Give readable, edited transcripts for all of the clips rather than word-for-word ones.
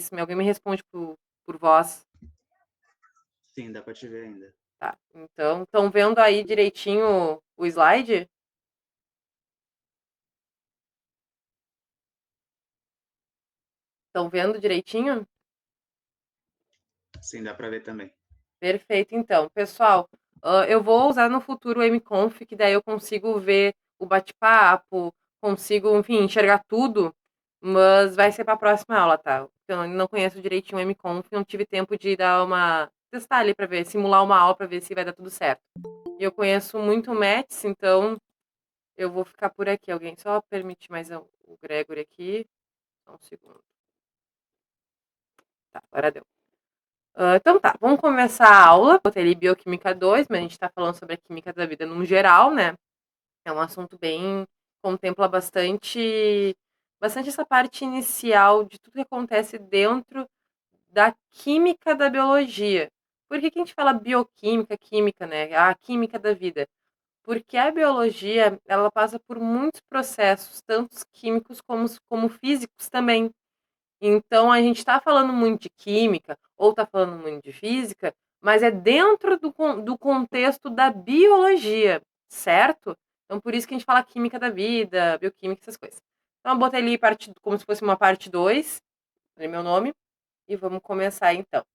vocês. Alguém me responde por voz. Sim, dá pra te ver ainda. Tá. Então, estão vendo aí direitinho o slide? Estão vendo direitinho? Sim, dá pra ver também. Perfeito, então. Pessoal, eu vou usar no futuro o mconf, que daí eu consigo ver o bate-papo, consigo, enfim, enxergar tudo, mas vai ser para a próxima aula, tá? Eu não conheço direitinho o mconf, não tive tempo de dar testar ali para ver, simular uma aula para ver se vai dar tudo certo. E eu conheço muito o Mets, então eu vou ficar por aqui. Alguém só permite mais o Gregory aqui. Só um segundo. Tá, agora deu. Então tá, vamos começar a aula. Botei ali Bioquímica 2, mas a gente está falando sobre a química da vida no geral, né? É um assunto bem, contempla bastante essa parte inicial de tudo que acontece dentro da química da biologia. Por que a gente fala bioquímica, química, né? A química da vida. Porque a biologia, ela passa por muitos processos, tanto químicos como físicos também. Então, a gente está falando muito de química ou está falando muito de física, mas é dentro do contexto da biologia, certo? Então, por isso que a gente fala química da vida, bioquímica, essas coisas. Então, eu botei ali como se fosse uma parte 2, ali meu nome, e vamos começar então.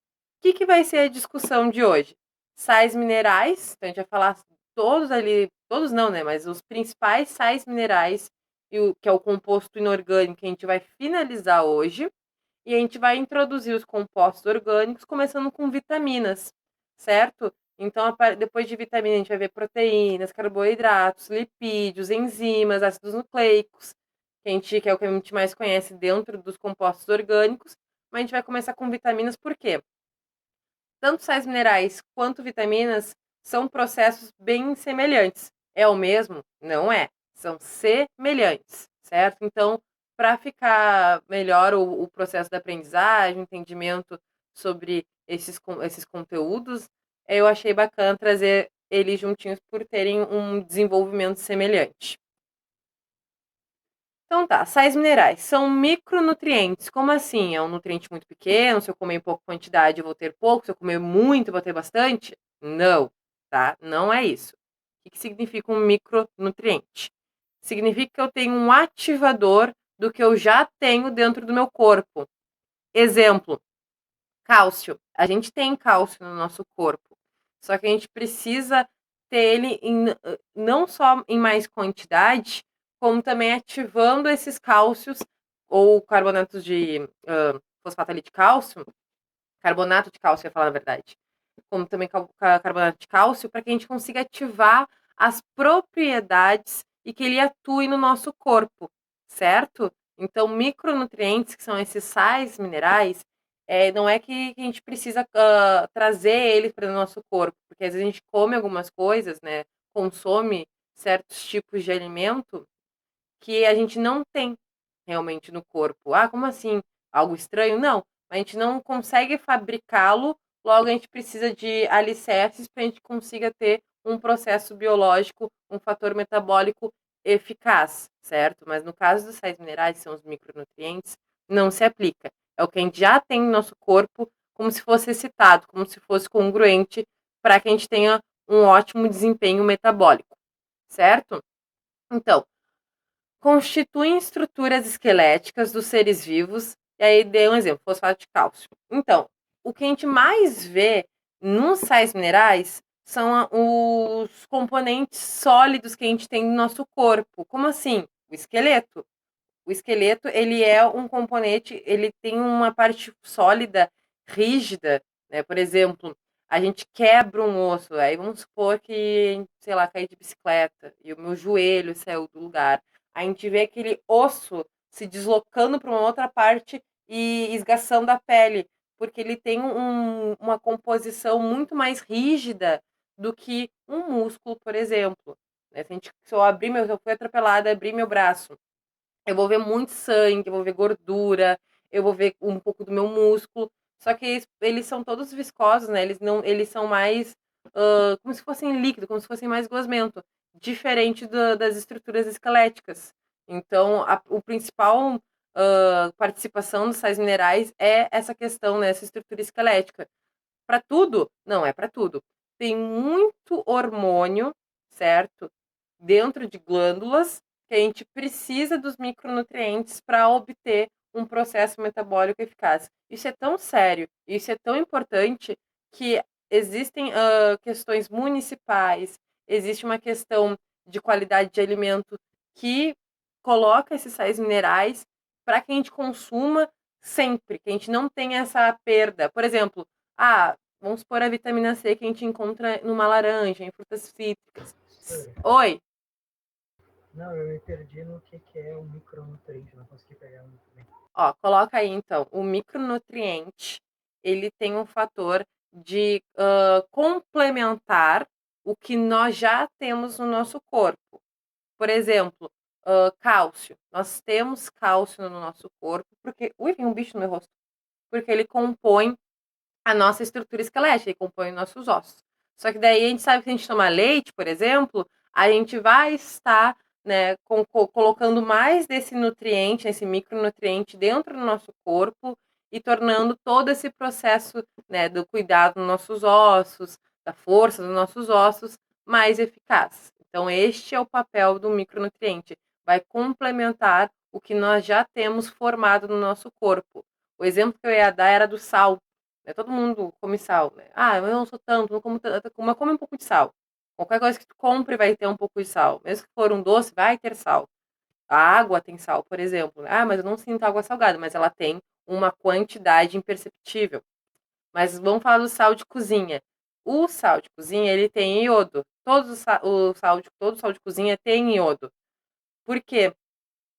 O que vai ser a discussão de hoje? Sais minerais, então a gente vai falar todos ali, todos não, né? Mas os principais sais minerais, que é o composto inorgânico que a gente vai finalizar hoje. E a gente vai introduzir os compostos orgânicos, começando com vitaminas, certo? Então, depois de vitamina, a gente vai ver proteínas, carboidratos, lipídios, enzimas, ácidos nucleicos, que é o que a gente mais conhece dentro dos compostos orgânicos. Mas a gente vai começar com vitaminas, por quê? Tanto sais minerais quanto vitaminas são processos bem semelhantes. É o mesmo? Não é. São semelhantes, certo? Então, para ficar melhor o processo da aprendizagem, entendimento sobre esses conteúdos, eu achei bacana trazer eles juntinhos por terem um desenvolvimento semelhante. Então tá, sais minerais são micronutrientes. Como assim? É um nutriente muito pequeno, se eu comer em pouca quantidade eu vou ter pouco, se eu comer muito eu vou ter bastante? Não, tá? Não é isso. O que significa um micronutriente? Significa que eu tenho um ativador do que eu já tenho dentro do meu corpo. Exemplo, cálcio. A gente tem cálcio no nosso corpo, só que a gente precisa ter ele não só em mais quantidade, como também ativando esses cálcios ou carbonatos de fosfato ali de cálcio, carbonato de cálcio, eu ia falar na verdade, como também carbonato de cálcio, para que a gente consiga ativar as propriedades e que ele atue no nosso corpo, certo? Então, micronutrientes, que são esses sais minerais, não é que a gente precisa trazer eles para o nosso corpo, porque às vezes a gente come algumas coisas, né? Consome certos tipos de alimento que a gente não tem realmente no corpo. Ah, como assim? Algo estranho? Não. A gente não consegue fabricá-lo, logo a gente precisa de alicerces para a gente consiga ter um processo biológico, um fator metabólico eficaz, certo? Mas no caso dos sais minerais, que são os micronutrientes, não se aplica. É o que a gente já tem no nosso corpo, como se fosse excitado, como se fosse congruente, para que a gente tenha um ótimo desempenho metabólico, certo? Então, constituem estruturas esqueléticas dos seres vivos. E aí dei um exemplo, fosfato de cálcio. Então, o que a gente mais vê nos sais minerais são os componentes sólidos que a gente tem no nosso corpo. Como assim? O esqueleto. O esqueleto, ele é um componente, ele tem uma parte sólida, rígida, né? Por exemplo, a gente quebra um osso, aí vamos supor que, sei lá, caí de bicicleta e o meu joelho saiu do lugar. A gente vê aquele osso se deslocando para uma outra parte e esgaçando a pele, porque ele tem uma composição muito mais rígida do que um músculo, por exemplo. Né? Se eu fui atropelada, abrir meu braço, eu vou ver muito sangue, eu vou ver gordura, eu vou ver um pouco do meu músculo. Só que eles são todos viscosos, né? Eles são mais como se fossem líquido, como se fossem mais gosmento, diferente das estruturas esqueléticas. Então, o principal participação dos sais minerais é essa questão, né, essa estrutura esquelética. Para tudo? Não é para tudo. Tem muito hormônio, certo? Dentro de glândulas, que a gente precisa dos micronutrientes para obter um processo metabólico eficaz. Isso é tão sério, isso é tão importante que existem questões municipais, existe uma questão de qualidade de alimento que coloca esses sais minerais para que a gente consuma sempre, que a gente não tenha essa perda. Por exemplo, vamos supor a vitamina C que a gente encontra numa laranja, em frutas cítricas. Oi? Não, eu me perdi no que é o micronutriente, não consegui pegar muito bem. Ó, coloca aí então, o micronutriente, ele tem um fator de complementar o que nós já temos no nosso corpo. Por exemplo, cálcio. Nós temos cálcio no nosso corpo, porque. Ui, tem um bicho no meu rosto. Porque ele compõe a nossa estrutura esquelética, ele compõe nossos ossos. Só que daí a gente sabe que se a gente tomar leite, por exemplo, a gente vai estar, né, colocando mais desse nutriente, esse micronutriente dentro do nosso corpo e tornando todo esse processo, né, do cuidado dos nossos ossos, da força dos nossos ossos, mais eficaz. Então, este é o papel do micronutriente. Vai complementar o que nós já temos formado no nosso corpo. O exemplo que eu ia dar era do sal. Né? Todo mundo come sal, né? Eu não sou tanto, não como tanto, mas come um pouco de sal. Qualquer coisa que tu compre vai ter um pouco de sal. Mesmo que for um doce, vai ter sal. A água tem sal, por exemplo. Mas eu não sinto água salgada, mas ela tem uma quantidade imperceptível. Mas vamos falar do sal de cozinha. O sal de cozinha, ele tem iodo. Todo sal de cozinha tem iodo. Por quê?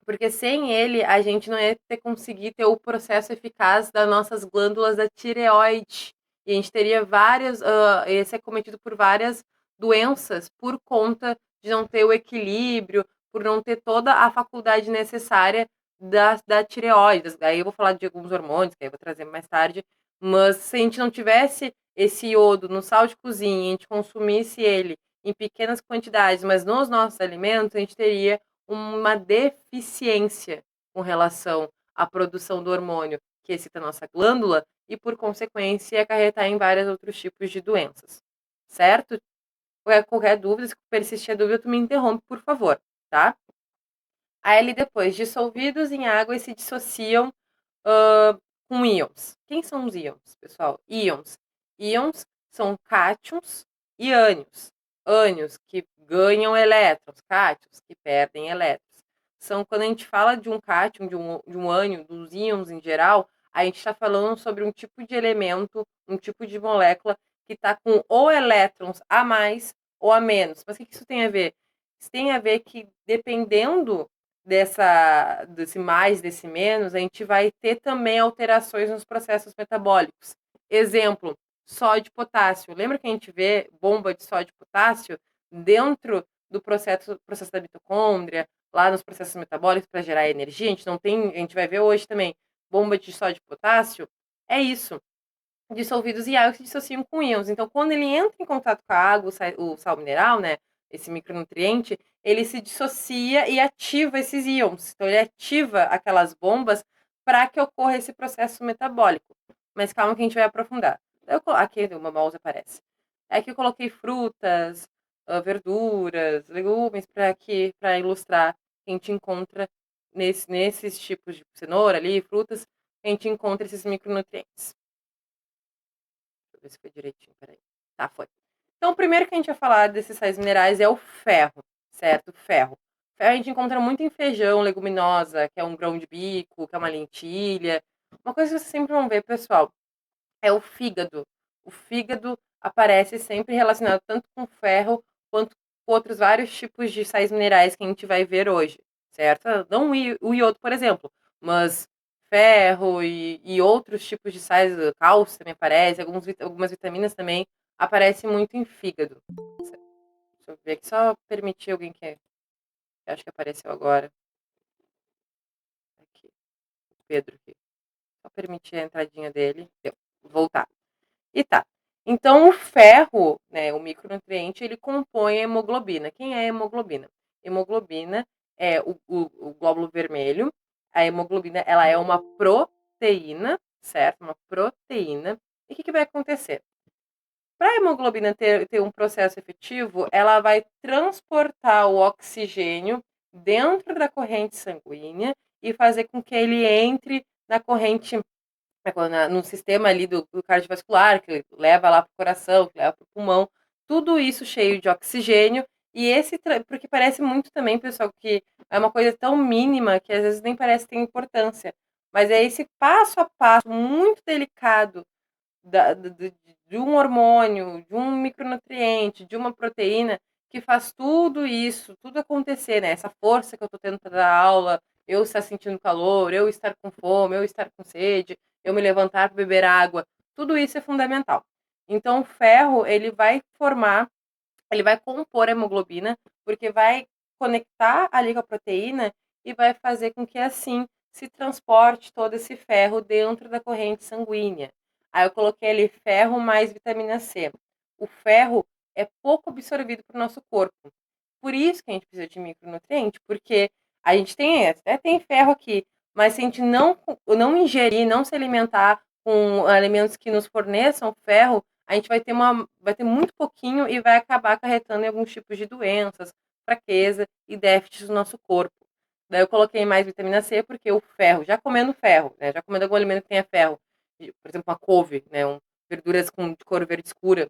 Porque sem ele, a gente não ia conseguir ter o processo eficaz das nossas glândulas da tireoide. E a gente teria ia ser cometido por várias doenças por conta de não ter o equilíbrio, por não ter toda a faculdade necessária da tireoide. Daí eu vou falar de alguns hormônios, que aí eu vou trazer mais tarde. Mas se a gente não tivesse esse iodo no sal de cozinha, e a gente consumisse ele em pequenas quantidades, mas nos nossos alimentos, a gente teria uma deficiência com relação à produção do hormônio que excita a nossa glândula e, por consequência, acarretar em vários outros tipos de doenças. Certo? Qualquer dúvida, se persistir a dúvida, tu me interrompe, por favor, tá? Aí, depois, dissolvidos em água e se dissociam com íons. Quem são os íons, pessoal? Íons. Íons são cátions e ânions. Ânions que ganham elétrons, cátions que perdem elétrons. São quando a gente fala de um cátion, de um ânion, dos íons em geral, a gente está falando sobre um tipo de elemento, um tipo de molécula que está com ou elétrons a mais ou a menos. Mas o que isso tem a ver? Isso tem a ver que, dependendo desse mais, desse menos, a gente vai ter também alterações nos processos metabólicos. Exemplo, sódio e potássio. Lembra que a gente vê bomba de sódio e potássio dentro do processo da mitocôndria, lá nos processos metabólicos para gerar energia? A gente não tem, a gente vai ver hoje também bomba de sódio e potássio. É isso. Dissolvidos em água que se dissociam com íons. Então, quando ele entra em contato com a água, o sal mineral, né, esse micronutriente, ele se dissocia e ativa esses íons. Então, ele ativa aquelas bombas para que ocorra esse processo metabólico. Mas calma que a gente vai aprofundar. Aqui o mouse aparece. Aqui eu coloquei frutas, verduras, legumes para ilustrar que a gente encontra nesses tipos de cenoura ali, frutas, a gente encontra esses micronutrientes. Deixa eu ver se foi direitinho, peraí. Tá, foi. Então, o primeiro que a gente vai falar desses sais minerais é o ferro, certo? Ferro. Ferro a gente encontra muito em feijão, leguminosa, que é um grão de bico, que é uma lentilha. Uma coisa que vocês sempre vão ver, pessoal, é o fígado. O fígado aparece sempre relacionado tanto com ferro quanto com outros vários tipos de sais minerais que a gente vai ver hoje, certo? Não o iodo, por exemplo, mas ferro e outros tipos de sais, cálcio também aparece, algumas vitaminas também aparecem muito em fígado. Deixa eu ver aqui, só permitir alguém que acho que apareceu agora. Aqui, o Pedro aqui. Só permitir a entradinha dele. Deu. Voltar. E tá. Então, o ferro, né, o micronutriente, ele compõe a hemoglobina. Quem é a hemoglobina? Hemoglobina é o glóbulo vermelho. A hemoglobina, ela é uma proteína, certo? Uma proteína. E o que vai acontecer? Para a hemoglobina ter um processo efetivo, ela vai transportar o oxigênio dentro da corrente sanguínea e fazer com que ele entre na corrente, no sistema ali do cardiovascular, que leva lá para o coração, que leva para o pulmão, tudo isso cheio de oxigênio. E porque parece muito também, pessoal, que é uma coisa tão mínima que às vezes nem parece ter importância. Mas é esse passo a passo muito delicado de um hormônio, de um micronutriente, de uma proteína, que faz tudo isso, tudo acontecer, né? Essa força que eu tô tendo para dar aula, eu estar sentindo calor, eu estar com fome, eu estar com sede, eu me levantar para beber água, tudo isso é fundamental. Então, o ferro, ele vai compor a hemoglobina, porque vai conectar ali com a proteína e vai fazer com que assim se transporte todo esse ferro dentro da corrente sanguínea. Aí eu coloquei ali ferro mais vitamina C. O ferro é pouco absorvido para o nosso corpo. Por isso que a gente precisa de micronutriente, porque a gente até tem ferro aqui, mas se a gente não ingerir, não se alimentar com alimentos que nos forneçam ferro, a gente vai ter muito pouquinho e vai acabar acarretando em alguns tipos de doenças, fraqueza e déficits do nosso corpo. Daí eu coloquei mais vitamina C, porque o ferro, já comendo ferro, né, já comendo algum alimento que tenha ferro, por exemplo, uma couve, né, verduras de cor verde escura,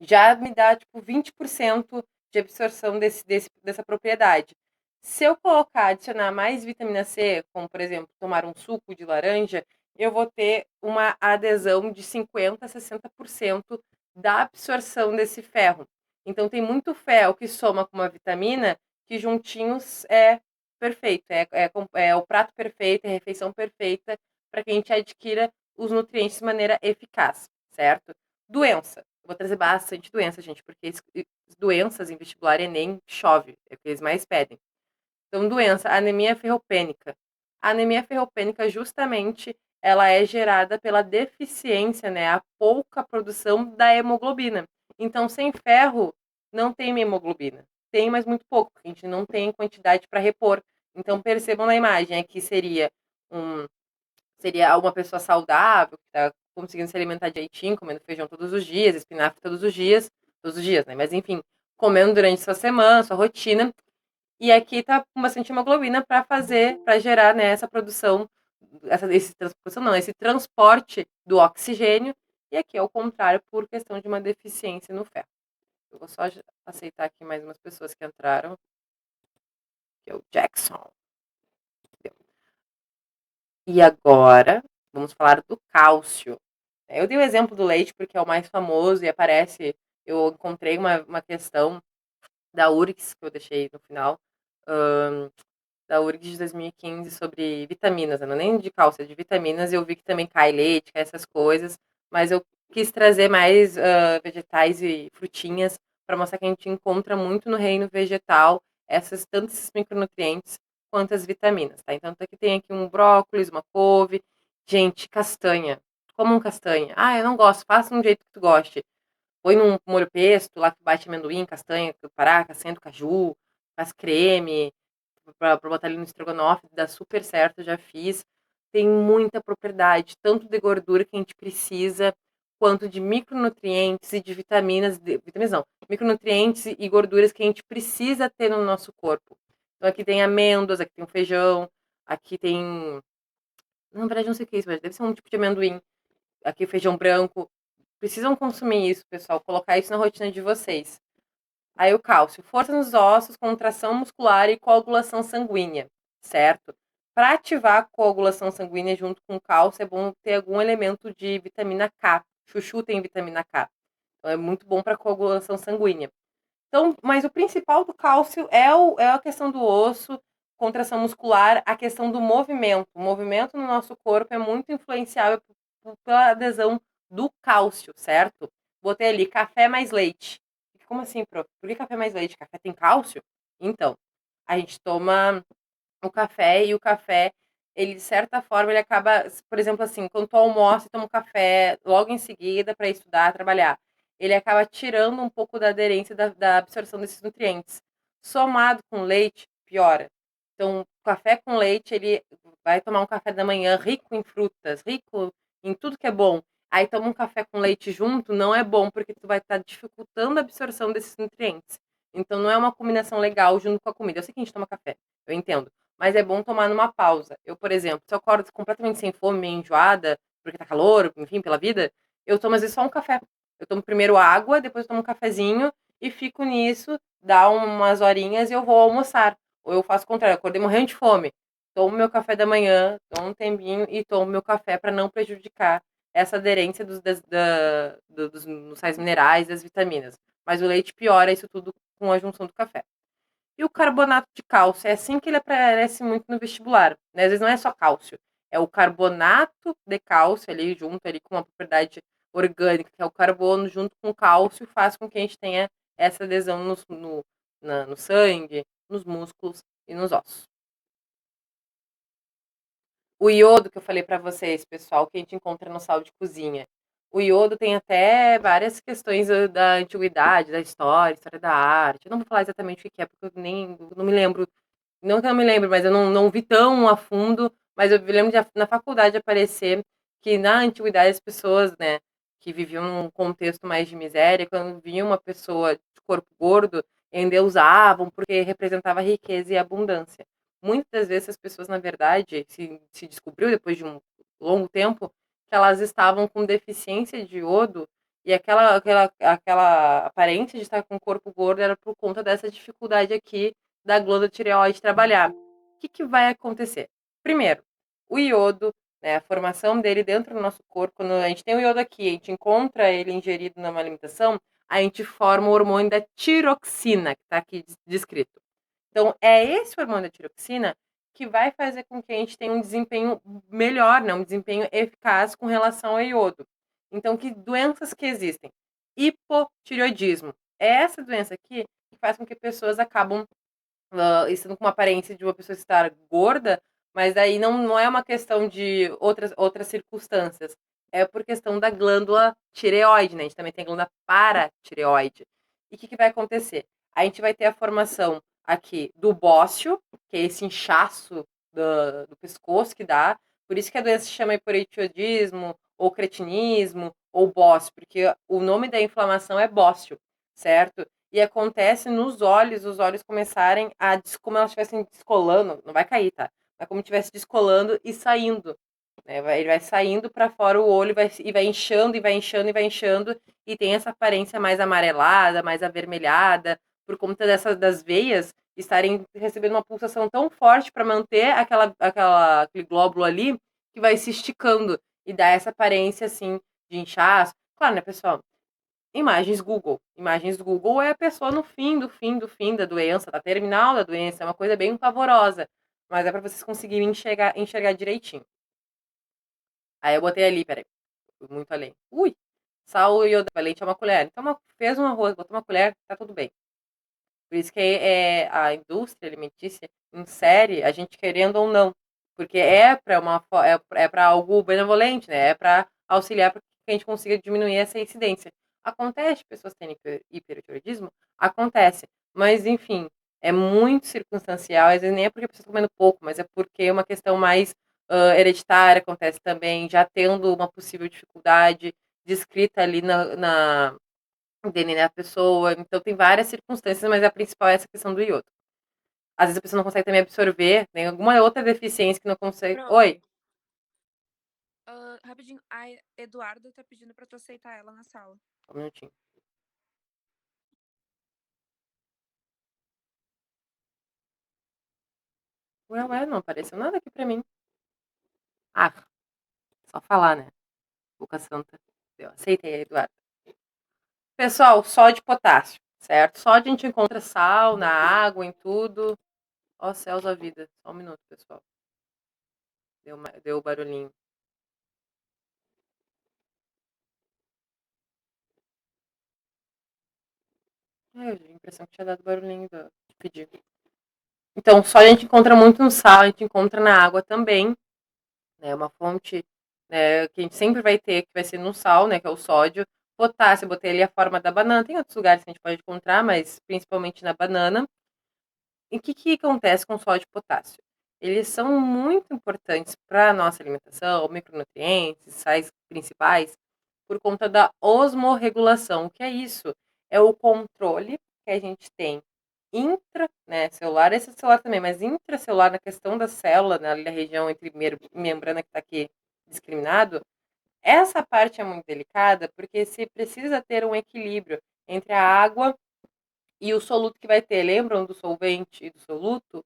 já me dá tipo 20% de absorção dessa propriedade. Se eu colocar, adicionar mais vitamina C, como por exemplo, tomar um suco de laranja, eu vou ter uma adesão de 50 a 60% da absorção desse ferro. Então tem muito ferro que soma com uma vitamina que juntinhos é perfeito, é o prato perfeito, é a refeição perfeita para que a gente adquira os nutrientes de maneira eficaz, certo? Doença. Vou trazer bastante doença, gente, porque doenças em vestibular Enem chove, é o que eles mais pedem. Então, doença, anemia ferropênica. A anemia ferropênica, justamente, ela é gerada pela deficiência, né, a pouca produção da hemoglobina. Então, sem ferro, não tem hemoglobina. Tem, mas muito pouco, a gente não tem quantidade para repor. Então, percebam na imagem, aqui seria uma pessoa saudável, que está conseguindo se alimentar direitinho, comendo feijão todos os dias, espinafre todos os dias, né? Mas enfim, comendo durante sua semana, sua rotina. E aqui tá com bastante hemoglobina para gerar, né, essa produção, esse transporte do oxigênio. E aqui é o contrário, por questão de uma deficiência no ferro. Eu vou só aceitar aqui mais umas pessoas que entraram, que é o Jackson. E agora, vamos falar do cálcio. Eu dei o exemplo do leite porque é o mais famoso e aparece. Eu encontrei uma questão da URGS, que eu deixei no final, da URGS de 2015, sobre vitaminas, não é nem de cálcio, é de vitaminas. Eu vi que também cai leite, cai essas coisas, mas eu quis trazer mais vegetais e frutinhas para mostrar que a gente encontra muito no reino vegetal tanto esses micronutrientes quanto as vitaminas, tá? Então, aqui tem aqui um brócolis, uma couve, gente, castanha. Como um castanha. Ah, eu não gosto, faça um jeito que tu goste. Põe num molho pesto, lá que bate amendoim, castanha, pará, castanha do caju, faz creme, pra botar ali no estrogonofe, dá super certo, já fiz. Tem muita propriedade, tanto de gordura que a gente precisa, quanto de micronutrientes e de vitaminas não, micronutrientes e gorduras que a gente precisa ter no nosso corpo. Então aqui tem amêndoas, aqui tem o feijão, aqui tem, na verdade não sei o que é isso, mas deve ser um tipo de amendoim. Aqui feijão branco. Precisam consumir isso, pessoal, colocar isso na rotina de vocês. Aí o cálcio, força nos ossos, contração muscular e coagulação sanguínea, certo? Para ativar a coagulação sanguínea junto com o cálcio, é bom ter algum elemento de vitamina K. Chuchu tem vitamina K. Então é muito bom para coagulação sanguínea. Então, mas o principal do cálcio é a questão do osso, contração muscular, a questão do movimento. O movimento no nosso corpo é muito influenciável pela adesão do cálcio, certo? Botei ali café mais leite. Como assim, prof? Por que café mais leite? Café tem cálcio? Então, a gente toma o café e o café, ele de certa forma, ele acaba, por exemplo, assim, quando tu almoça e toma um café logo em seguida para estudar, trabalhar, ele acaba tirando um pouco da aderência da absorção desses nutrientes. Somado com leite, piora. Então, café com leite, ele vai tomar um café da manhã rico em frutas, rico em tudo que é bom. Aí toma um café com leite junto, não é bom, porque tu vai estar dificultando a absorção desses nutrientes. Então, não é uma combinação legal junto com a comida. Eu sei que a gente toma café, eu entendo. Mas é bom tomar numa pausa. Eu, por exemplo, se eu acordo completamente sem fome, meio enjoada, porque tá calor, enfim, pela vida, eu tomo às vezes só um café. Eu tomo primeiro água, depois eu tomo um cafezinho e fico nisso, dá umas horinhas e eu vou almoçar. Ou eu faço o contrário, eu acordei morrendo de fome. Tomo meu café da manhã, tomo um tempinho e tomo meu café para não prejudicar essa aderência dos sais minerais, das vitaminas. Mas o leite piora isso tudo com a junção do café. E o carbonato de cálcio, é assim que ele aparece muito no vestibular, né? Às vezes não é só cálcio, é o carbonato de cálcio ali junto ali com uma propriedade orgânica, que é o carbono, junto com o cálcio, faz com que a gente tenha essa adesão no sangue, nos músculos e nos ossos. O iodo que eu falei para vocês, pessoal, que a gente encontra no sal de cozinha. O iodo tem até várias questões da antiguidade, da história da arte. Eu não vou falar exatamente o que é, porque eu nem não me lembro. Não que eu me lembro, mas eu não vi tão a fundo. Mas eu me lembro de, na faculdade aparecer que na antiguidade as pessoas, né, que viviam num contexto mais de miséria, quando viam uma pessoa de corpo gordo, endeusavam porque representava riqueza e abundância. Muitas das vezes as pessoas, na verdade, se descobriu depois de um longo tempo que elas estavam com deficiência de iodo e aquela aparência de estar com o corpo gordo era por conta dessa dificuldade aqui da glândula tireoide trabalhar. O que vai acontecer? Primeiro, o iodo, né, a formação dele dentro do nosso corpo, quando a gente tem o iodo aqui, a gente encontra ele ingerido numa alimentação, a gente forma o hormônio da tiroxina, que está aqui descrito. Então, é esse hormônio da tiroxina que vai fazer com que a gente tenha um desempenho melhor, né? Um desempenho eficaz com relação ao iodo. Então, que doenças que existem? Hipotireoidismo. É essa doença aqui que faz com que pessoas acabam estando com uma aparência de uma pessoa estar gorda, mas daí não é uma questão de outras circunstâncias. É por questão da glândula tireoide, né? A gente também tem a glândula paratireoide. E o que vai acontecer? A gente vai ter a formação aqui do bócio, que é esse inchaço do pescoço que dá. Por isso que a doença se chama hipotireoidismo, ou cretinismo, ou bócio, porque o nome da inflamação é bócio, certo? E acontece nos olhos, os olhos começarem como elas estivessem descolando, não vai cair, tá? Mas como estivesse descolando e saindo. Né? Ele vai saindo para fora o olho e vai inchando, e vai inchando, e vai inchando, e tem essa aparência mais amarelada, mais avermelhada, por conta das veias estarem recebendo uma pulsação tão forte para manter aquele glóbulo ali, que vai se esticando e dá essa aparência assim de inchaço. Claro, né, pessoal? Imagens Google. Imagens Google é a pessoa no fim do fim da doença, da terminal da doença. É uma coisa bem pavorosa. Mas é para vocês conseguirem enxergar direitinho. Aí eu botei ali, peraí. Fui muito além. Ui! Sal e leite é uma colher. Então, fez um arroz, botou uma colher, tá tudo bem. Por isso que a indústria alimentícia insere a gente querendo ou não. Porque é para algo benevolente, né? É para auxiliar para que a gente consiga diminuir essa incidência. Acontece, pessoas terem hipertiroidismo? Acontece. Mas, enfim, é muito circunstancial. Às vezes nem é porque a pessoa está comendo pouco, mas é porque é uma questão mais hereditária acontece também, já tendo uma possível dificuldade descrita ali no DNA da pessoa. Então, tem várias circunstâncias, mas a principal é essa questão do iodo. Às vezes a pessoa não consegue também absorver, tem alguma outra deficiência que não consegue. Pronto. Oi. Rapidinho, a Eduarda tá pedindo pra tu aceitar ela na sala. Um minutinho. Ué, não apareceu nada aqui pra mim. Ah, só falar, né? Boca Santa. Eu aceitei, Eduardo. Pessoal, sódio e potássio, certo? Sódio a gente encontra sal, na água, em tudo. Ó, céus da vida. Só um minuto, pessoal. Deu o barulhinho. Eu tive a impressão que tinha dado barulhinho de pedir. Então, sódio a gente encontra muito no sal, a gente encontra na água também. Né, uma fonte, né, que a gente sempre vai ter, que vai ser no sal, né, que é o sódio. Potássio, eu botei ali a forma da banana. Tem outros lugares que a gente pode encontrar, mas principalmente na banana. E o que acontece com o sódio e potássio? Eles são muito importantes para a nossa alimentação, micronutrientes, sais principais, por conta da osmorregulação. O que é isso? É o controle que a gente tem intra, né, celular, esse celular também, mas intracelular na questão da célula, na região entre membrana que está aqui discriminado. Essa parte é muito delicada porque se precisa ter um equilíbrio entre a água e o soluto que vai ter. Lembram do solvente e do soluto?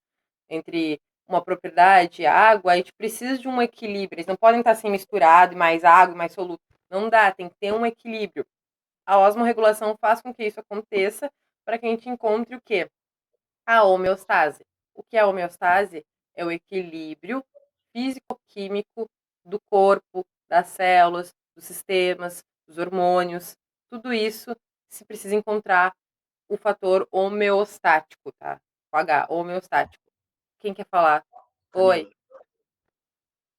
Entre uma propriedade e a água, a gente precisa de um equilíbrio. Eles não podem estar assim misturados, e mais água e mais soluto. Não dá, tem que ter um equilíbrio. A osmorregulação faz com que isso aconteça para que a gente encontre o quê? A homeostase. O que é a homeostase? É o equilíbrio físico-químico do corpo, das células, dos sistemas, dos hormônios. Tudo isso se precisa encontrar o fator homeostático, tá? Com H, homeostático. Quem quer falar? Oi. Camila,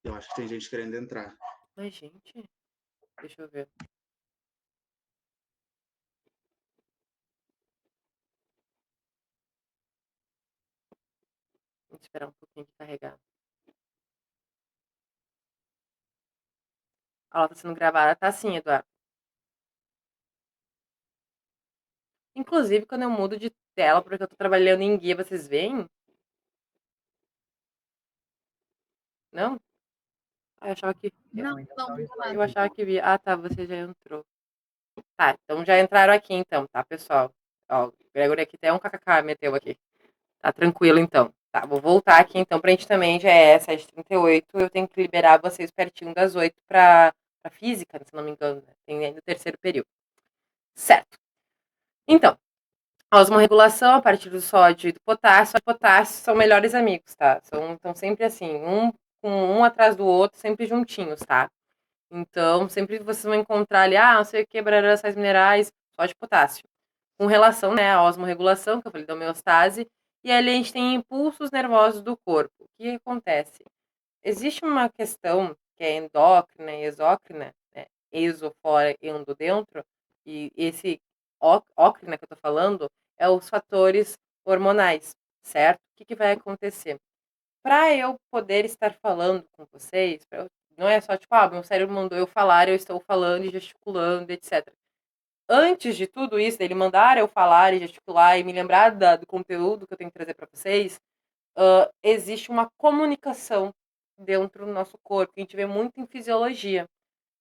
eu acho que tem gente querendo entrar. Ai, gente. Deixa eu ver. Vou esperar um pouquinho de carregar. A aula tá sendo gravada. Tá sim, Eduardo. Inclusive, quando eu mudo de tela, porque eu tô trabalhando em guia, vocês veem? Não? Ah, eu achava que. Não, ainda tá o slide. Eu achava que via. Ah, tá, você já entrou. Tá, então já entraram aqui então, tá, pessoal? Ó, o Gregory aqui até um kkk meteu aqui. Tá tranquilo então. Tá, vou voltar aqui então pra gente também, já é 7h38, eu tenho que liberar vocês pertinho das 8 pra física, se não me engano, né? Tem ainda o terceiro período. Certo. Então, a osmorregulação a partir do sódio e do potássio. O potássio são melhores amigos, tá? Estão sempre assim, um atrás do outro, sempre juntinhos, tá? Então, sempre vocês vão encontrar ali, não sei o que, barará, sais minerais, sódio e potássio. Com relação, né, à osmorregulação, que eu falei da homeostase, e ali a gente tem impulsos nervosos do corpo. O que acontece? Existe uma questão que é endócrina e exócrina, né, exo, fora, endo, dentro, e esse ócrina que eu tô falando é os fatores hormonais, certo? O que vai acontecer? Para eu poder estar falando com vocês, não é só tipo, meu cérebro mandou eu falar, eu estou falando e gesticulando, etc. Antes de tudo isso, dele mandar eu falar e gesticular e me lembrar do conteúdo que eu tenho que trazer para vocês, existe uma comunicação dentro do nosso corpo, que a gente vê muito em fisiologia.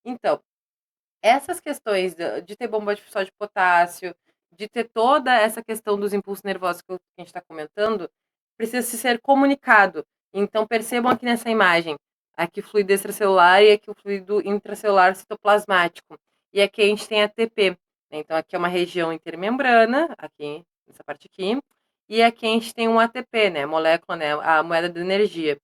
Então, essas questões de ter bomba de sódio de potássio, de ter toda essa questão dos impulsos nervosos que a gente está comentando, precisa se ser comunicado. Então, percebam aqui nessa imagem, aqui o fluido extracelular e aqui o fluido intracelular citoplasmático. E aqui a gente tem ATP. Né? Então, aqui é uma região intermembrana, aqui, nessa parte aqui. E aqui a gente tem um ATP, né? A molécula, né? A moeda de energia.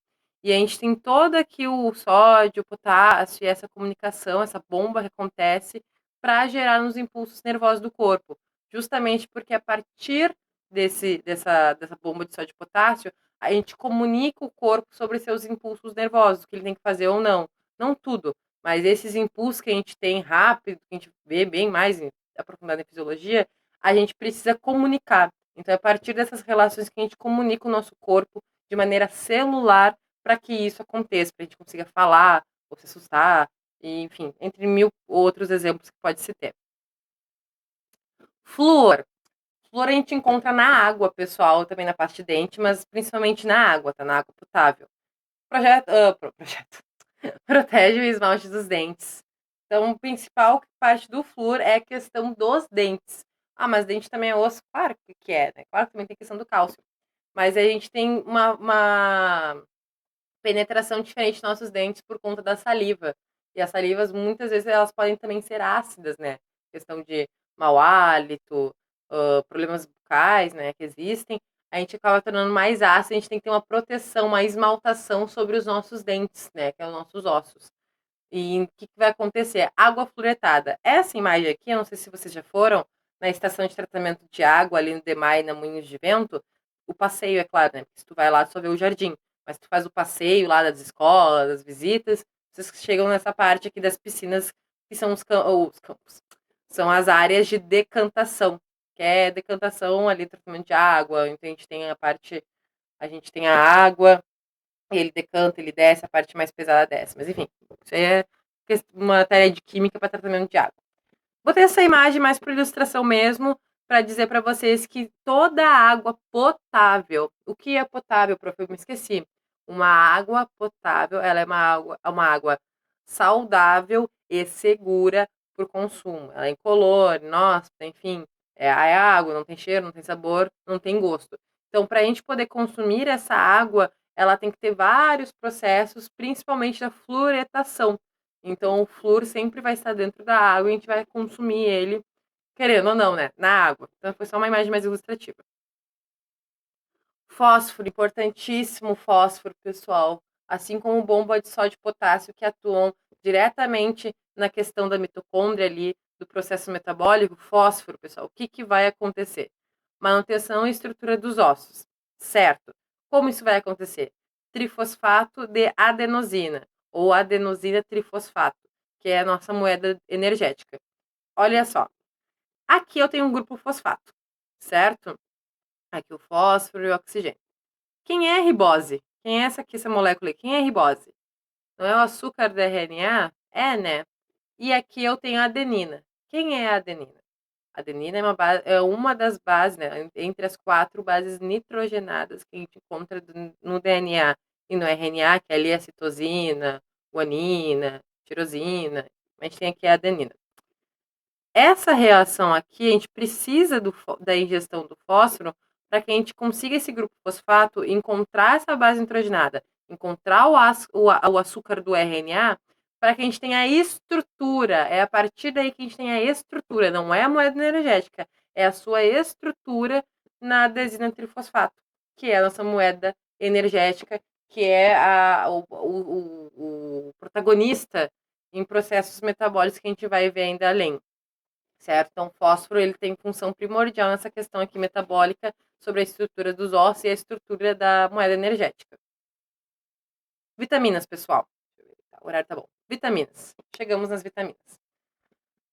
E a gente tem todo aqui o sódio, o potássio e essa comunicação, essa bomba que acontece para gerar nos impulsos nervosos do corpo. Justamente porque a partir dessa bomba de sódio e potássio, a gente comunica o corpo sobre seus impulsos nervosos, o que ele tem que fazer ou não. Não tudo, mas esses impulsos que a gente tem rápido, que a gente vê bem mais aprofundado em fisiologia, a gente precisa comunicar. Então, é a partir dessas relações que a gente comunica o nosso corpo de maneira celular para que isso aconteça, para a gente consiga falar, ou se assustar, e, enfim, entre mil outros exemplos que pode se ter. Flúor. Flúor a gente encontra na água, pessoal, também na parte de dente, mas principalmente na água, tá? Na água potável. Projeto. Protege o esmalte dos dentes. Então, a principal parte do flúor é a questão dos dentes. Mas dente também é osso? Claro que é, né? Claro que também tem a questão do cálcio. Mas a gente tem uma penetração diferente nos nossos dentes por conta da saliva. E as salivas, muitas vezes, elas podem também ser ácidas, né? Questão de mau hálito, problemas bucais, né? Que existem. A gente acaba tornando mais ácido, a gente tem que ter uma proteção, uma esmaltação sobre os nossos dentes, né? Que é os nossos ossos. E o que vai acontecer? Água fluoretada. Essa imagem aqui, eu não sei se vocês já foram na estação de tratamento de água ali no Demai, na Moinhos de Vento. O passeio, é claro, né? Porque se tu vai lá, tu só vê o jardim. Mas tu faz o passeio lá das escolas, das visitas, vocês chegam nessa parte aqui das piscinas, que são os campos. São as áreas de decantação, que é decantação ali, tratamento de água. Então a gente tem a parte a gente tem a água, ele decanta, ele desce, a parte mais pesada desce. Mas enfim, isso aí é uma matéria de química para tratamento de água. Botei essa imagem mais para ilustração mesmo, para dizer para vocês que toda água potável, o que é potável, prof? Eu me esqueci. Uma água potável, ela é uma água saudável e segura por consumo. Ela é incolor, inóspita, enfim, é água, não tem cheiro, não tem sabor, não tem gosto. Então, para a gente poder consumir essa água, ela tem que ter vários processos, principalmente da fluoretação. Então, o flúor sempre vai estar dentro da água e a gente vai consumir ele, querendo ou não, né? Na água. Então, foi só uma imagem mais ilustrativa. Fósforo, importantíssimo fósforo, pessoal. Assim como bomba de sódio e potássio, que atuam diretamente na questão da mitocôndria ali, do processo metabólico. Fósforo, pessoal, o que vai acontecer? Manutenção e estrutura dos ossos, certo? Como isso vai acontecer? Trifosfato de adenosina, ou adenosina trifosfato, que é a nossa moeda energética. Olha só, aqui eu tenho um grupo fosfato, certo? Aqui o fósforo e o oxigênio. Quem é a ribose? Quem é essa molécula? Quem é a ribose? Não é o açúcar da RNA? É, né? E aqui eu tenho a adenina. Quem é a adenina? A adenina é uma das bases, né, entre as 4 bases nitrogenadas que a gente encontra no DNA e no RNA, que ali é a citosina, guanina, tirosina. A gente tem aqui a adenina. Essa reação aqui, a gente precisa da ingestão do fósforo para que a gente consiga esse grupo fosfato encontrar essa base nitrogenada, encontrar o açúcar do RNA, para que a gente tenha a estrutura. É a partir daí que a gente tem a estrutura, não é a moeda energética, é a sua estrutura na adesina trifosfato, que é a nossa moeda energética, que é o protagonista em processos metabólicos que a gente vai ver ainda além. Certo? Então, o fósforo ele tem função primordial nessa questão aqui metabólica sobre a estrutura dos ossos e a estrutura da moeda energética. Vitaminas, pessoal. O horário tá bom. Vitaminas. Chegamos nas vitaminas.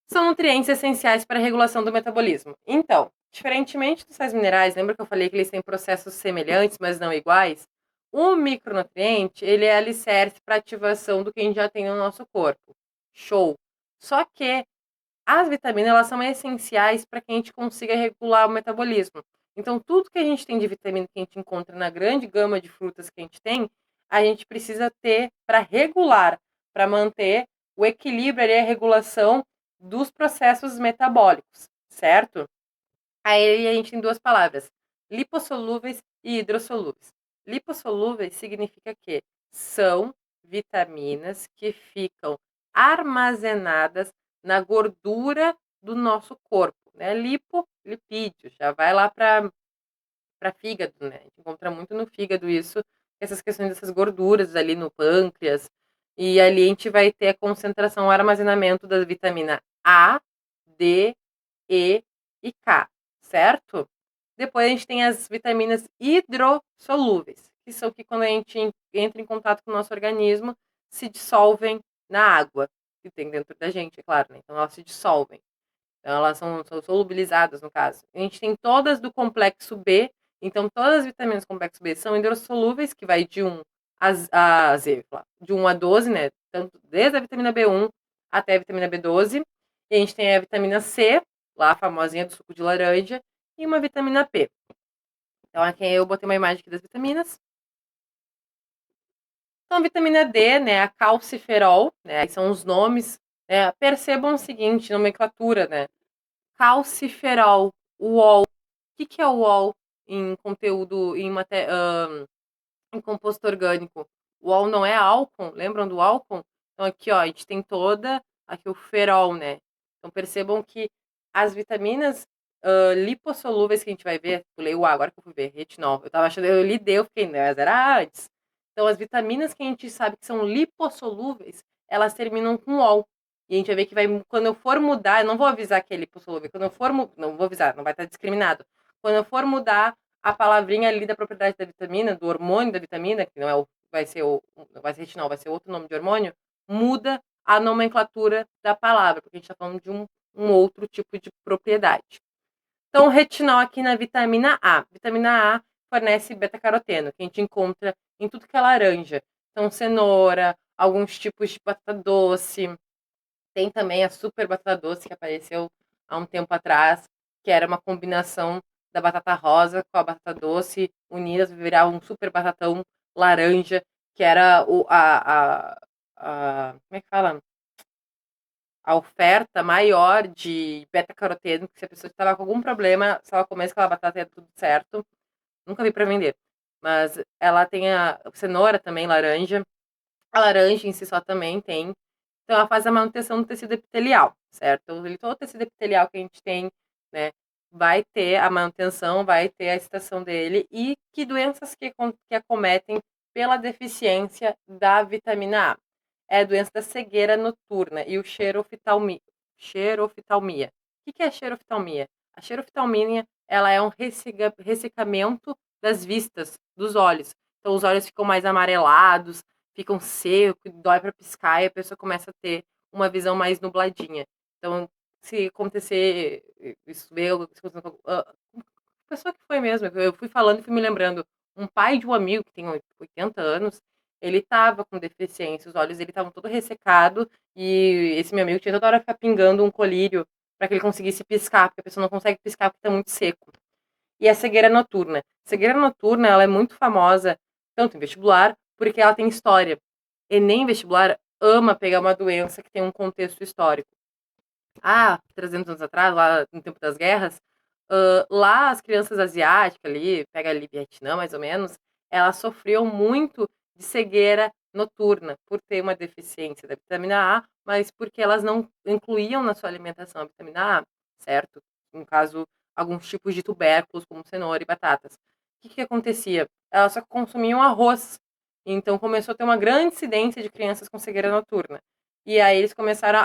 São nutrientes essenciais para a regulação do metabolismo. Então, diferentemente dos sais minerais, lembra que eu falei que eles têm processos semelhantes, mas não iguais? O micronutriente, ele é alicerce para a ativação do que a gente já tem no nosso corpo. Show! Só que as vitaminas, elas são essenciais para que a gente consiga regular o metabolismo. Então, tudo que a gente tem de vitamina que a gente encontra na grande gama de frutas que a gente precisa ter para regular, para manter o equilíbrio ali, a regulação dos processos metabólicos, certo? Aí a gente tem 2 palavras, lipossolúveis e hidrossolúveis. Lipossolúveis significa que são vitaminas que ficam armazenadas na gordura do nosso corpo, né? Lipídio, já vai lá para fígado, né? A gente encontra muito no fígado isso, essas questões dessas gorduras ali no pâncreas. E ali a gente vai ter a concentração, o armazenamento da vitamina A, D, E e K, certo? Depois a gente tem as vitaminas hidrossolúveis, que são que quando a gente entra em contato com o nosso organismo, se dissolvem na água que tem dentro da gente, é claro, né? Então elas se dissolvem. Então elas são solubilizadas, no caso. A gente tem todas do complexo B, então todas as vitaminas do complexo B são hidrossolúveis, que vai de 1 a Z, de 1 a 12, né? Tanto desde a vitamina B1 até a vitamina B12. E a gente tem a vitamina C, lá a famosinha do suco de laranja, e uma vitamina P. Então aqui eu botei uma imagem aqui das vitaminas. Então, a vitamina D, né, a calciferol, né, aí são os nomes, né, percebam o seguinte, nomenclatura, né, calciferol, UOL. O que é o UOL em conteúdo, em composto orgânico? O UOL não é álcool, lembram do álcool? Então aqui, ó, a gente tem aqui o ferol, né? Então percebam que as vitaminas lipossolúveis que a gente vai ver, pulei o A, agora que eu fui ver, retinol. Eu tava achando, eu li D, eu fiquei, mas era antes. Então as vitaminas que a gente sabe que são lipossolúveis, elas terminam com OL. E a gente vai ver que quando eu for mudar, eu não vou avisar que é lipossolúvel, quando eu for, não vou avisar, não vai estar discriminado. Quando eu for mudar a palavrinha ali da propriedade da vitamina, do hormônio da vitamina, que não é vai ser retinol, vai ser outro nome de hormônio, muda a nomenclatura da palavra, porque a gente está falando de um outro tipo de propriedade. Então, retinol aqui na vitamina A. Vitamina A fornece beta-caroteno, que a gente encontra em tudo que é laranja. Então, cenoura, alguns tipos de batata doce. Tem também a super batata doce, que apareceu há um tempo atrás, que era uma combinação da batata rosa com a batata doce unidas, virar um super batatão laranja, que era como é que fala? A oferta maior de beta-caroteno, que se a pessoa estava com algum problema, se ela comesse aquela batata ia tudo certo. Nunca vi para vender. Mas ela tem a cenoura também, laranja. A laranja em si só também tem. Então, ela faz a manutenção do tecido epitelial, certo? Então, todo o tecido epitelial que a gente tem, né, vai ter a manutenção, vai ter a excitação dele. E que doenças que acometem pela deficiência da vitamina A? É a doença da cegueira noturna e o xeroftalmia. O que é xeroftalmia? A xeroftalmia, ela é um ressecamento das vistas dos olhos. Então, os olhos ficam mais amarelados, ficam secos, dói para piscar e a pessoa começa a ter uma visão mais nubladinha. Então, se acontecer isso, pessoa que foi mesmo, eu fui falando e fui me lembrando, um pai de um amigo que tem 80 anos, ele estava com deficiência, os olhos dele estavam todo ressecado e esse meu amigo tinha toda hora ficar pingando um colírio para que ele conseguisse piscar, porque a pessoa não consegue piscar porque está muito seco. E a cegueira noturna. Cegueira noturna, ela é muito famosa, tanto em vestibular, porque ela tem história. Enem vestibular ama pegar uma doença que tem um contexto histórico. 300 anos atrás, lá no tempo das guerras, lá as crianças asiáticas ali, pega ali Vietnã mais ou menos, elas sofriam muito de cegueira noturna, por ter uma deficiência da vitamina A, mas porque elas não incluíam na sua alimentação a vitamina A, certo? No caso, alguns tipos de tubérculos, como cenoura e batatas. O que acontecia? Elas só consumiam arroz. Então começou a ter uma grande incidência de crianças com cegueira noturna. E aí eles começaram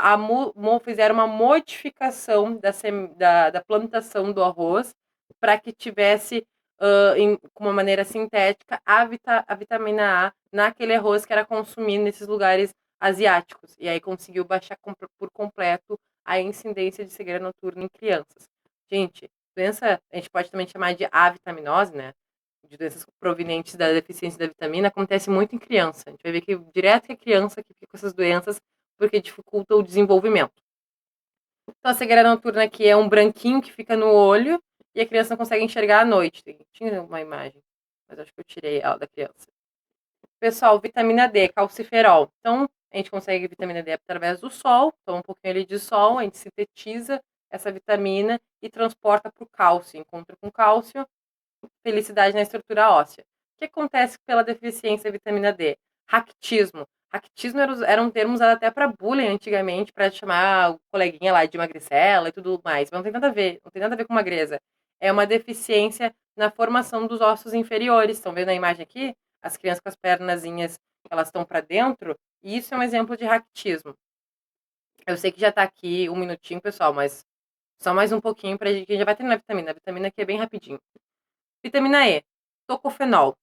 fizeram uma modificação da plantação do arroz para que tivesse, com uma maneira sintética, a vitamina A naquele arroz que era consumido nesses lugares asiáticos. E aí conseguiu baixar por completo a incidência de cegueira noturna em crianças. Gente, doença, a gente pode também chamar de avitaminose, né? De doenças provenientes da deficiência da vitamina, acontece muito em criança. A gente vai ver que direto que é criança que fica com essas doenças porque dificulta o desenvolvimento. Então, a cegueira noturna aqui é um branquinho que fica no olho e a criança não consegue enxergar à noite. Tinha uma imagem, mas acho que eu tirei ela da criança. Pessoal, vitamina D, calciferol. Então, a gente consegue vitamina D através do sol, toma um pouquinho ali de sol, a gente sintetiza essa vitamina e transporta para o cálcio. Encontra com cálcio, felicidade na estrutura óssea. O que acontece pela deficiência da vitamina D? Ractismo. Ractismo era um termo usado até para bullying antigamente, para chamar o coleguinha lá de magricela e tudo mais. Mas não tem nada a ver, não tem nada a ver com magreza. É uma deficiência na formação dos ossos inferiores. Estão vendo a imagem aqui? As crianças com as pernazinhas, elas estão para dentro. E isso é um exemplo de ractismo. Eu sei que já está aqui um minutinho, pessoal, mas só mais um pouquinho para a gente já vai terminar a vitamina. A vitamina aqui é bem rapidinho. Vitamina E, tocofenol.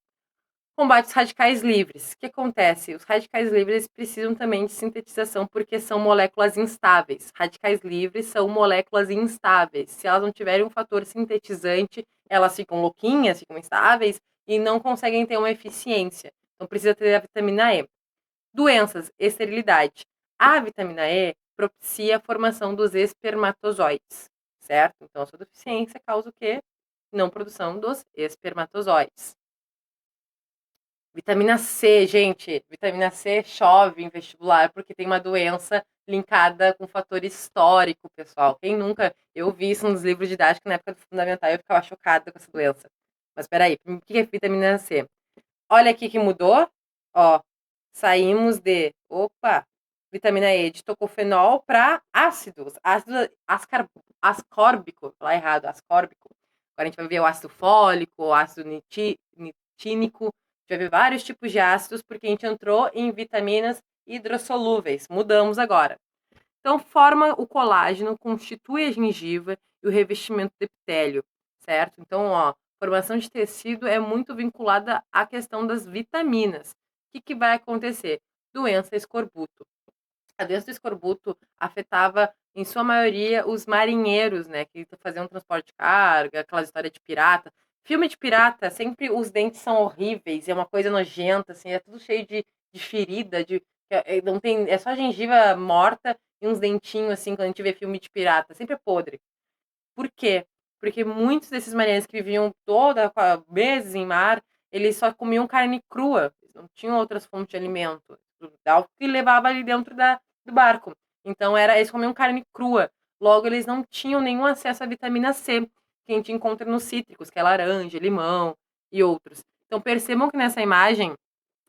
Combate os radicais livres. O que acontece? Os radicais livres precisam também de sintetização porque são moléculas instáveis. Radicais livres são moléculas instáveis. Se elas não tiverem um fator sintetizante, elas ficam louquinhas, ficam instáveis e não conseguem ter uma eficiência. Então precisa ter a vitamina E. Doenças, esterilidade. A vitamina E propicia a formação dos espermatozoides, certo? Então a sua deficiência causa o quê? Não produção dos espermatozoides. Vitamina C, gente, vitamina C chove em vestibular porque tem uma doença linkada com fator histórico, pessoal. Quem nunca? Eu vi isso nos livros didáticos na época do fundamental e eu ficava chocada com essa doença. Mas peraí, o que é vitamina C? Olha aqui que mudou, ó, saímos de, vitamina E de tocofenol para ácido ascórbico, falar errado, ascórbico. Agora a gente vai ver o ácido fólico, o ácido nitínico, a gente vai ver vários tipos de ácidos, porque a gente entrou em vitaminas hidrossolúveis. Mudamos agora. Então, forma o colágeno, constitui a gengiva e o revestimento do epitélio, certo? Então, ó, formação de tecido é muito vinculada à questão das vitaminas. O que vai acontecer? Doença escorbuto. A doença do escorbuto afetava, em sua maioria, os marinheiros, né, que faziam transporte de carga, aquela história de pirata. Filme de pirata, sempre os dentes são horríveis, é uma coisa nojenta, assim, é tudo cheio de ferida, não tem, é só gengiva morta e uns dentinhos, assim, quando a gente vê filme de pirata, sempre é podre. Por quê? Porque muitos desses marinheiros que viviam meses em mar, eles só comiam carne crua, não tinham outras fontes de alimento, algo que levava ali dentro do barco. Então eles comiam carne crua. Logo, eles não tinham nenhum acesso à vitamina C, que a gente encontra nos cítricos, que é laranja, limão e outros. Então percebam que nessa imagem,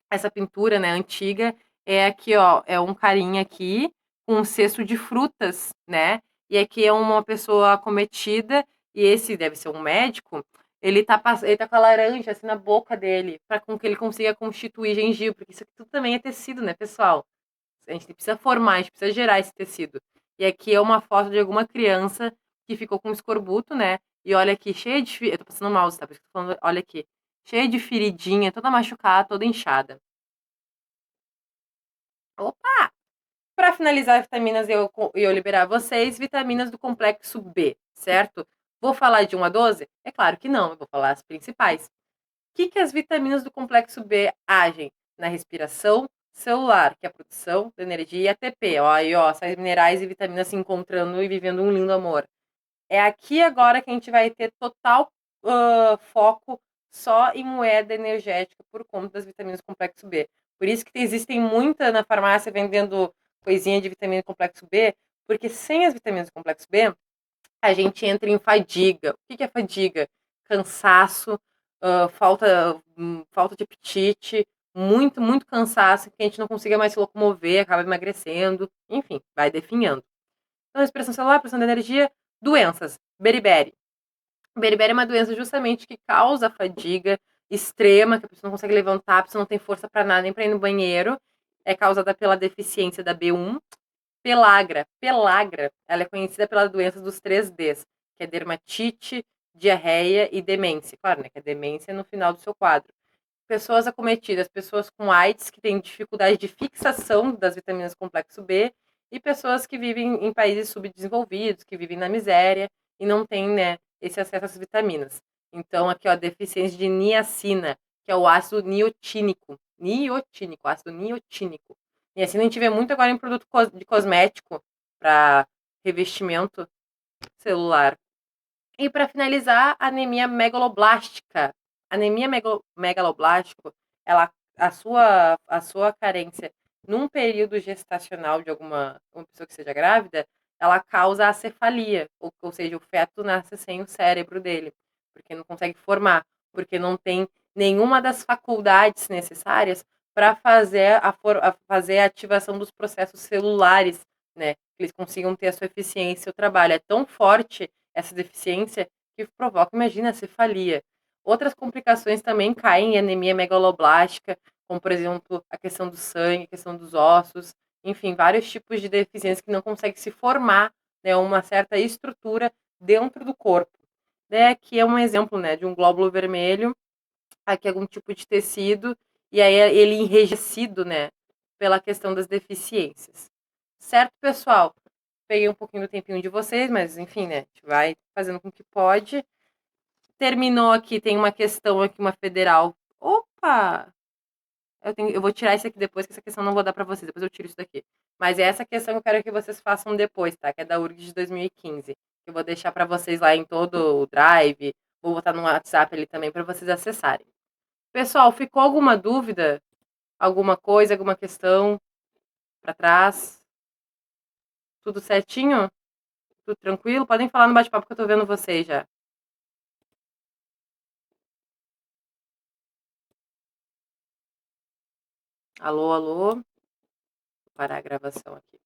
essa pintura, né, antiga, é aqui, ó, é um carinha aqui com um cesto de frutas, né? E aqui é uma pessoa acometida e esse deve ser um médico. Ele tá com a laranja assim na boca dele, para com que ele consiga constituir gengibre, porque isso aqui tudo também é tecido, né, pessoal? A gente precisa formar, a gente precisa gerar esse tecido. E aqui é uma foto de alguma criança que ficou com escorbuto, né? E olha aqui, cheia de. Eu tô passando o mouse, tá? Por isso que eu tô falando, olha aqui. Cheia de feridinha, toda machucada, toda inchada. Opa! Para finalizar vitaminas e eu liberar vocês, vitaminas do complexo B, certo? Vou falar de 1 a 12? É claro que não, eu vou falar as principais. Que as vitaminas do complexo B agem? Na respiração celular, que é a produção de energia e ATP. Ó, aí, ó, sais minerais e vitaminas se encontrando e vivendo um lindo amor. É aqui agora que a gente vai ter total foco só em moeda energética por conta das vitaminas do complexo B. Por isso que existem muita na farmácia vendendo coisinha de vitamina do complexo B, porque sem as vitaminas do complexo B, a gente entra em fadiga. O que é fadiga? Cansaço, falta de apetite, muito, muito cansaço, que a gente não consiga mais se locomover, acaba emagrecendo, enfim, vai definhando. Então, respiração celular, produção de energia, doenças, beriberi. Beriberi é uma doença justamente que causa fadiga extrema, que a pessoa não consegue levantar, a pessoa não tem força para nada, nem para ir no banheiro. É causada pela deficiência da B1. Pelagra, ela é conhecida pela doença dos 3Ds, que é dermatite, diarreia e demência. Claro, né, que a demência é no final do seu quadro. Pessoas acometidas, pessoas com AIDS, que têm dificuldade de fixação das vitaminas complexo B, e pessoas que vivem em países subdesenvolvidos, que vivem na miséria e não têm, né, esse acesso às vitaminas. Então, aqui, ó, deficiência de niacina, que é o ácido niotínico. Ácido niotínico. Niacina a gente vê muito agora em produto de cosmético para revestimento celular. E para finalizar, anemia megaloblástica. Anemia megaloblástico, a sua carência num período gestacional de uma pessoa que seja grávida, ela causa acefalia, ou seja, o feto nasce sem o cérebro dele, porque não consegue formar, porque não tem nenhuma das faculdades necessárias para fazer a ativação dos processos celulares, né? Que eles consigam ter a sua eficiência. O trabalho é tão forte essa deficiência que provoca, imagina, a cefalia. Outras complicações também caem em anemia megaloblástica, como, por exemplo, a questão do sangue, a questão dos ossos, enfim, vários tipos de deficiência que não consegue se formar, né, uma certa estrutura dentro do corpo. Aqui é um exemplo, né, de um glóbulo vermelho, aqui é algum tipo de tecido, e aí ele enrijecido, né, pela questão das deficiências. Certo, pessoal? Peguei um pouquinho do tempinho de vocês, mas enfim, né? A gente vai fazendo com que pode. Terminou aqui, tem uma questão aqui, uma federal. Opa! Eu vou tirar isso aqui depois, que essa questão eu não vou dar para vocês, depois eu tiro isso daqui. Mas é essa questão que eu quero que vocês façam depois, tá? Que é da URGS de 2015. Eu vou deixar para vocês lá em todo o Drive, vou botar no WhatsApp ali também para vocês acessarem. Pessoal, ficou alguma dúvida? Alguma coisa, alguma questão para trás? Tudo certinho? Tudo tranquilo? Podem falar no bate-papo que eu tô vendo vocês já. Alô, alô? Vou parar a gravação aqui.